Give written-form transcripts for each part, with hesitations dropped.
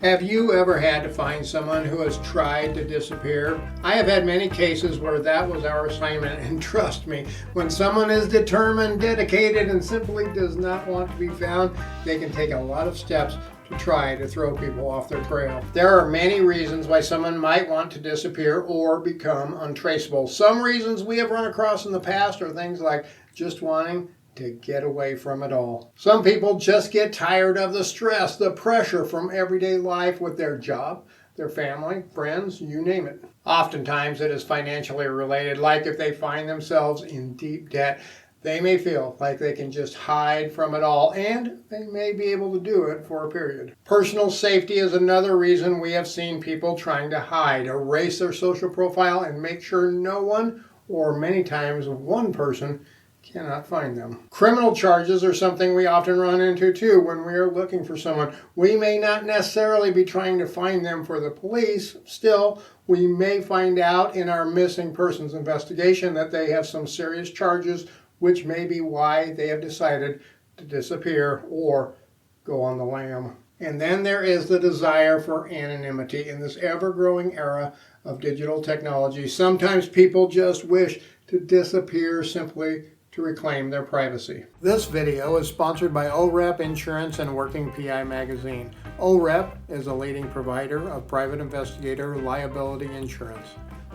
Have you ever had to find someone who has tried to disappear? I have had many cases where that was our assignment, and trust me, when someone is determined, dedicated, and simply does not want to be found, they can take a lot of steps to try to throw people off their trail. There are many reasons why someone might want to disappear or become untraceable. Some reasons we have run across in the past are things like just wanting to get away from it all. Some people just get tired of the stress, the pressure from everyday life with their job, their family, friends, you name it. Oftentimes it is financially related, like if they find themselves in deep debt, they may feel like they can just hide from it all, and they may be able to do it for a period. Personal safety is another reason we have seen people trying to hide, erase their social profile, and make sure no one, or many times one person, cannot find them. Criminal charges are something we often run into too when we are looking for someone. We may not necessarily be trying to find them for the police. Still, we may find out in our missing persons investigation that they have some serious charges, which may be why they have decided to disappear or go on the lam. And then there is the desire for anonymity in this ever-growing era of digital technology. Sometimes people just wish to disappear simply to reclaim their privacy. This video is sponsored by OREP Insurance and Working PI Magazine. OREP is a leading provider of private investigator liability insurance.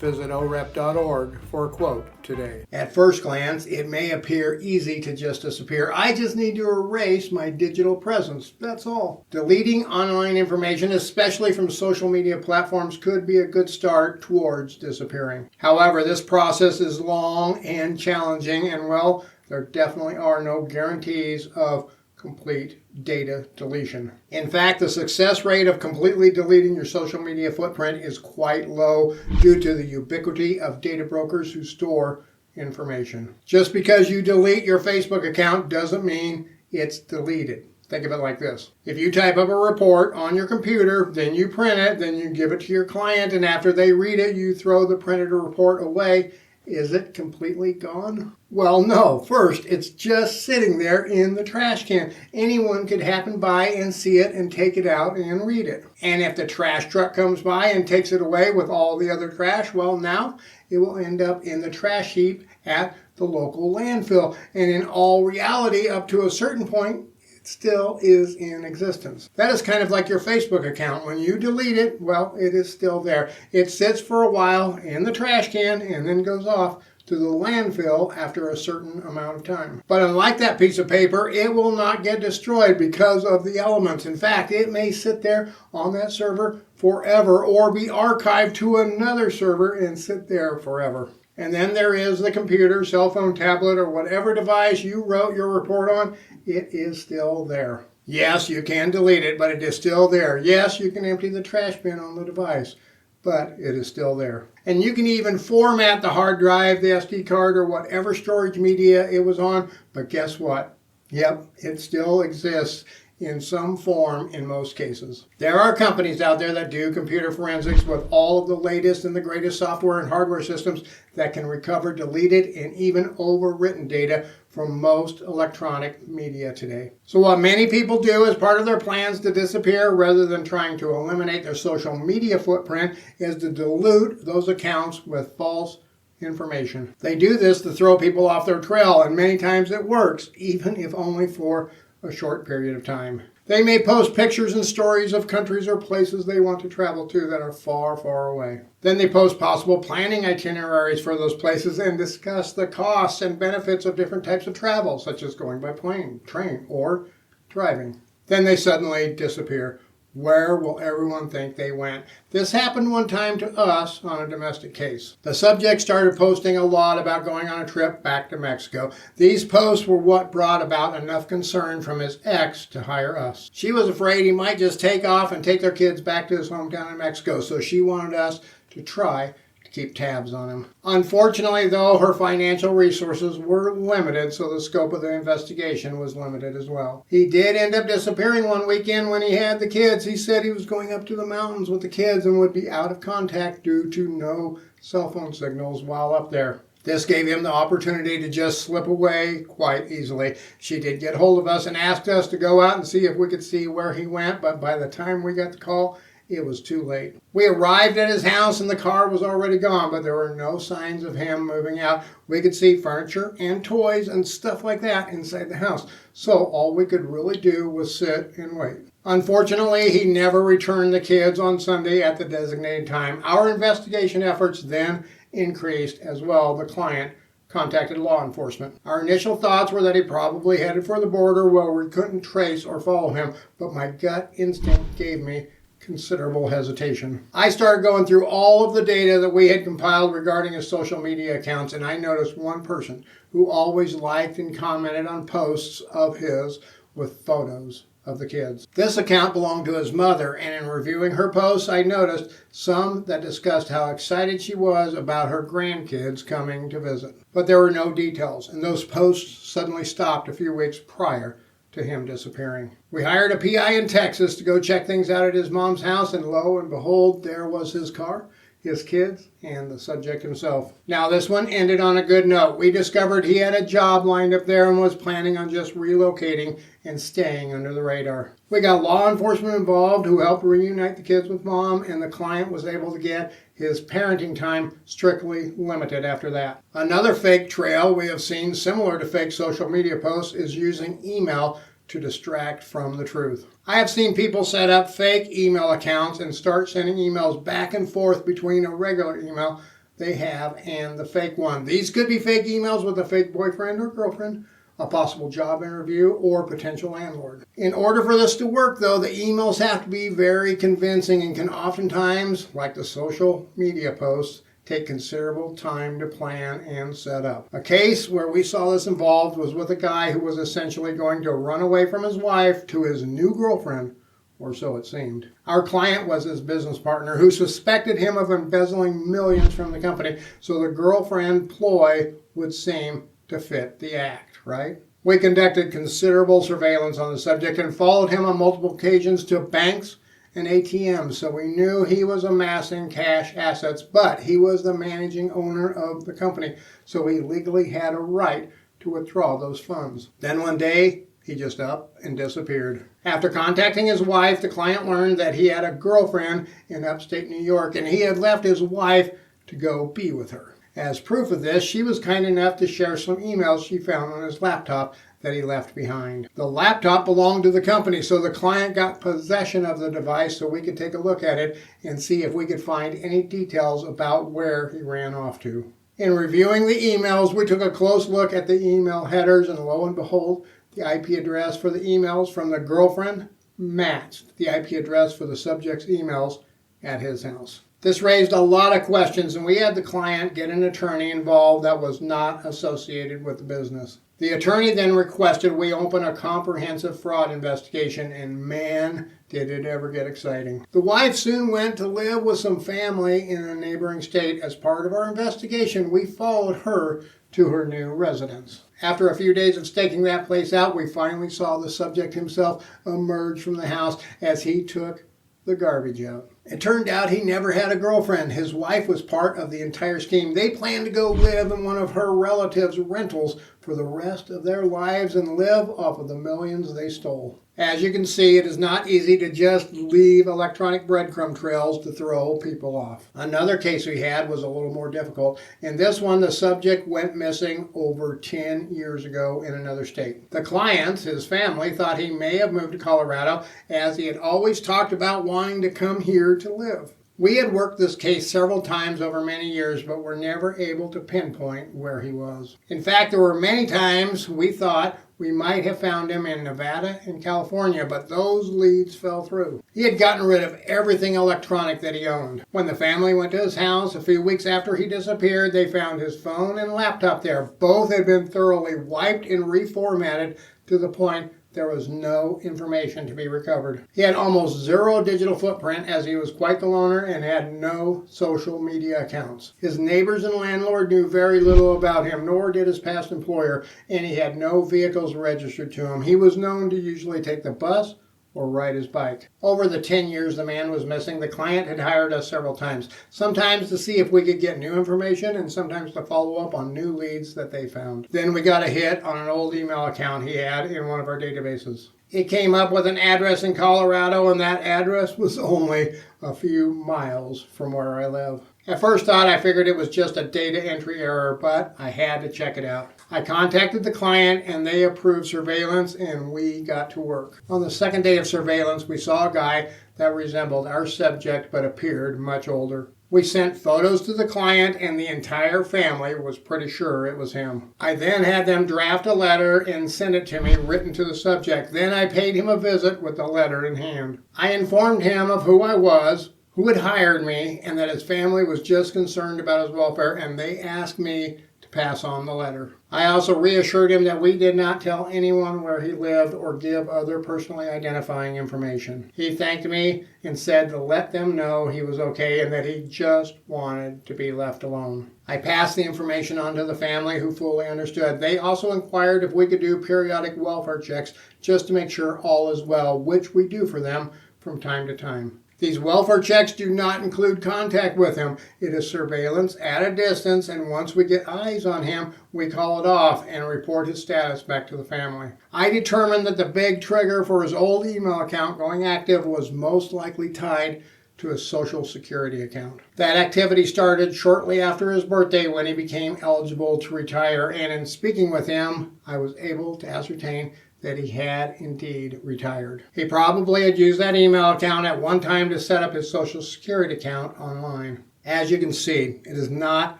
Visit orep.org for a quote today. At first glance, it may appear easy to just disappear. I just need to erase my digital presence. That's all. Deleting online information, especially from social media platforms, could be a good start towards disappearing. However, this process is long and challenging, and well, there definitely are no guarantees of complete data deletion. In fact, the success rate of completely deleting your social media footprint is quite low due to the ubiquity of data brokers who store information. Just because you delete your Facebook account doesn't mean it's deleted. Think of it like this. If you type up a report on your computer, then you print it, then you give it to your client, and after they read it, you throw the printed report away. Is it completely gone? Well, no. First, it's just sitting there in the trash can. Anyone could happen by and see it and take it out and read it. And if the trash truck comes by and takes it away with all the other trash, well, now it will end up in the trash heap at the local landfill. And in all reality, up to a certain point, it still is in existence. That is kind of like your Facebook account. When you delete it, well, it is still there. It sits for a while in the trash can and then goes off to the landfill after a certain amount of time. But unlike that piece of paper, it will not get destroyed because of the elements. In fact, it may sit there on that server forever or be archived to another server and sit there forever. And then there is the computer, cell phone, tablet, or whatever device you wrote your report on. It is still there. Yes, you can delete it, but it is still there. Yes, you can empty the trash bin on the device, but it is still there. And you can even format the hard drive, the SD card, or whatever storage media it was on. But guess what? Yep, it still exists in some form in most cases. There are companies out there that do computer forensics with all of the latest and the greatest software and hardware systems that can recover deleted and even overwritten data from most electronic media today. So what many people do as part of their plans to disappear rather than trying to eliminate their social media footprint is to dilute those accounts with false information. They do this to throw people off their trail, and many times it works, even if only for a short period of time. They may post pictures and stories of countries or places they want to travel to that are far, far away. Then they post possible planning itineraries for those places and discuss the costs and benefits of different types of travel, such as going by plane, train, or driving. Then they suddenly disappear. Where will everyone think they went? This happened one time to us on a domestic case. The subject started posting a lot about going on a trip back to Mexico. These posts were what brought about enough concern from his ex to hire us. She was afraid he might just take off and take their kids back to his hometown in Mexico, so she wanted us to try keep tabs on him. Unfortunately, though, her financial resources were limited, so the scope of the investigation was limited as well. He did end up disappearing one weekend when he had the kids. He said he was going up to the mountains with the kids and would be out of contact due to no cell phone signals while up there. This gave him the opportunity to just slip away quite easily. She did get hold of us and asked us to go out and see if we could see where he went, but by the time we got the call, it was too late. We arrived at his house and the car was already gone, but there were no signs of him moving out. We could see furniture and toys and stuff like that inside the house. So all we could really do was sit and wait. Unfortunately, he never returned the kids on Sunday at the designated time. Our investigation efforts then increased as well. The client contacted law enforcement. Our initial thoughts were that he probably headed for the border where we couldn't trace or follow him, but my gut instinct gave me considerable hesitation. I started going through all of the data that we had compiled regarding his social media accounts, and I noticed one person who always liked and commented on posts of his with photos of the kids. This account belonged to his mother, and in reviewing her posts, I noticed some that discussed how excited she was about her grandkids coming to visit. But there were no details, and those posts suddenly stopped a few weeks prior to him disappearing. We hired a PI in Texas to go check things out at his mom's house, and lo and behold, there was his car, his kids, and the subject himself. Now, this one ended on a good note. We discovered he had a job lined up there and was planning on just relocating and staying under the radar. We got law enforcement involved who helped reunite the kids with mom, and the client was able to get his parenting time strictly limited after that. Another fake trail we have seen similar to fake social media posts is using email to distract from the truth. I have seen people set up fake email accounts and start sending emails back and forth between a regular email they have and the fake one. These could be fake emails with a fake boyfriend or girlfriend, a possible job interview, or potential landlord. In order for this to work, though, the emails have to be very convincing and can oftentimes, like the social media posts, take considerable time to plan and set up. A case where we saw this involved was with a guy who was essentially going to run away from his wife to his new girlfriend, or so it seemed. Our client was his business partner who suspected him of embezzling millions from the company, so the girlfriend ploy would seem to fit the act, right? We conducted considerable surveillance on the subject and followed him on multiple occasions to banks and ATMs, so we knew he was amassing cash assets, but he was the managing owner of the company, so he legally had a right to withdraw those funds. Then one day, he just up and disappeared. After contacting his wife, the client learned that he had a girlfriend in upstate New York, and he had left his wife to go be with her. As proof of this, she was kind enough to share some emails she found on his laptop that he left behind. The laptop belonged to the company, so the client got possession of the device so we could take a look at it and see if we could find any details about where he ran off to. In reviewing the emails, we took a close look at the email headers, and lo and behold, the IP address for the emails from the girlfriend matched the IP address for the subject's emails at his house. This raised a lot of questions, and we had the client get an attorney involved that was not associated with the business. The attorney then requested we open a comprehensive fraud investigation, and man, did it ever get exciting. The wife soon went to live with some family in a neighboring state. As part of our investigation, we followed her to her new residence. After a few days of staking that place out, we finally saw the subject himself emerge from the house as he took the garbage out. It turned out he never had a girlfriend. His wife was part of the entire scheme. They planned to go live in one of her relatives' rentals for the rest of their lives and live off of the millions they stole. As you can see, it is not easy to just leave electronic breadcrumb trails to throw people off. Another case we had was a little more difficult. In this one, the subject went missing over 10 years ago in another state. The client, his family, thought he may have moved to Colorado as he had always talked about wanting to come here to live. We had worked this case several times over many years, but were never able to pinpoint where he was. In fact, there were many times we thought we might have found him in Nevada and California, but those leads fell through. He had gotten rid of everything electronic that he owned. When the family went to his house a few weeks after he disappeared, they found his phone and laptop there. Both had been thoroughly wiped and reformatted to the point there was no information to be recovered. He had almost zero digital footprint as he was quite the loner and had no social media accounts. His neighbors and landlord knew very little about him, nor did his past employer, and he had no vehicles registered to him. He was known to usually take the bus or ride his bike. Over the 10 years the man was missing, the client had hired us several times, sometimes to see if we could get new information and sometimes to follow up on new leads that they found. Then we got a hit on an old email account he had in one of our databases. It came up with an address in Colorado, and that address was only a few miles from where I live. At first thought, I figured it was just a data entry error, but I had to check it out. I contacted the client and they approved surveillance, and we got to work. On the second day of surveillance, we saw a guy that resembled our subject but appeared much older. We sent photos to the client and the entire family was pretty sure it was him. I then had them draft a letter and send it to me written to the subject. Then I paid him a visit with the letter in hand. I informed him of who I was, who had hired me, and that his family was just concerned about his welfare, and they asked me to pass on the letter. I also reassured him that we did not tell anyone where he lived or give other personally identifying information. He thanked me and said to let them know he was okay and that he just wanted to be left alone. I passed the information on to the family, who fully understood. They also inquired if we could do periodic welfare checks just to make sure all is well, which we do for them from time to time. These welfare checks do not include contact with him. It is surveillance at a distance, and once we get eyes on him, we call it off and report his status back to the family. I determined that the big trigger for his old email account going active was most likely tied to his Social Security account. That activity started shortly after his birthday when he became eligible to retire, and in speaking with him, I was able to ascertain that he had indeed retired. He probably had used that email account at one time to set up his Social Security account online. As you can see, it is not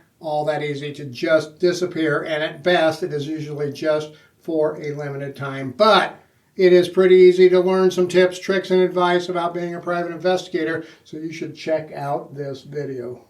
all that easy to just disappear, and at best it is usually just for a limited time. But it is pretty easy to learn some tips, tricks, and advice about being a private investigator, so you should check out this video.